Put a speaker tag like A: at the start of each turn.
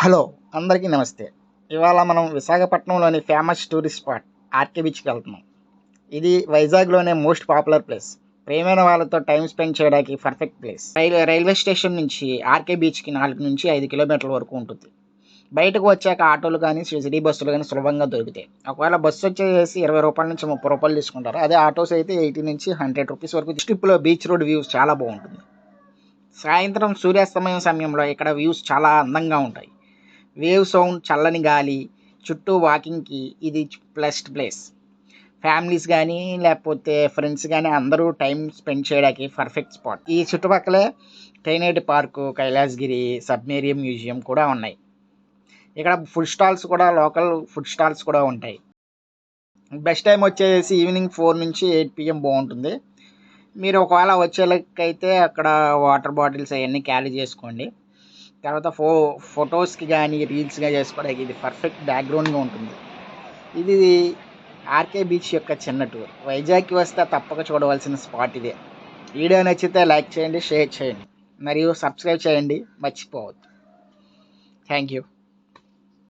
A: Hello, అందరికీ నమస్తే. ఇవాళ మనం విశాఖపట్నంలోని ఫేమస్ టూరిస్ట్ స్పాట్ ఆర్కే బీచ్‌కి వెళ్తున్నాం. ఇది వైజాగ్‌లోనే మోస్ట్ పాపులర్ ప్లేస్. ప్రియమైన వాళ్ళతో టైమ్ స్పెండ్ చేయడానికి పర్ఫెక్ట్ ప్లేస్. రైల్వే స్టేషన్ నుంచి ఆర్కే బీచ్‌కి 4-5 కిలోమీటర్ల వరకు ఉంటుంది. బయటకు వచ్చాక ఆటోలు కానీ, సిటీ బస్సులు కానీ సులభంగా దొరుకుతాయి. ఒకవేళ బస్సు వచ్చేసి రూ. 20 నుంచి రూ. 30 తీసుకుంటారు. అదే ఆటోస్ అయితే రూ. 80-100 వరకు. ట్రిప్‌లో బీచ్ రోడ్ వ్యూస్ చాలా బాగుంటుంది. సాయంత్రం సూర్యాస్తమయం సమయంలో ఇక్కడ వ్యూస్ చాలా అందంగా ఉంటాయి. వేవ్ సౌండ్, చల్లని గాలి, చుట్టూ వాకింగ్కి ఇది బెస్ట్ ప్లేస్. ఫ్యామిలీస్ కానీ లేకపోతే ఫ్రెండ్స్ కానీ అందరూ టైం స్పెండ్ చేయడానికి పర్ఫెక్ట్ స్పాట్. ఈ చుట్టుపక్కలే టైనేటి పార్కు, కైలాసగిరి, సబ్మేరియం మ్యూజియం కూడా ఉన్నాయి. ఇక్కడ ఫుడ్ స్టాల్స్ కూడా, లోకల్ ఫుడ్ స్టాల్స్ కూడా ఉంటాయి. బెస్ట్ టైం వచ్చేసి ఈవినింగ్ 4-8 PM బాగుంటుంది. మీరు ఒకవేళ వచ్చేలకైతే అక్కడ వాటర్ బాటిల్స్ అవన్నీ క్యారీ చేసుకోండి. తర్వాత ఫొటోస్కి కానీ, రీల్స్గా చేసుకోవడానికి ఇది పర్ఫెక్ట్ బ్యాక్గ్రౌండ్గా ఉంటుంది. ఇది ఆర్కే బీచ్ యొక్క చిన్న టూర్. వైజాగ్కి వస్తే తప్పక చూడవలసిన స్పాట్ ఇదే. వీడియో నచ్చితే లైక్ చేయండి, షేర్ చేయండి మరియు సబ్స్క్రైబ్ చేయండి, మర్చిపోవద్దు. Thank you.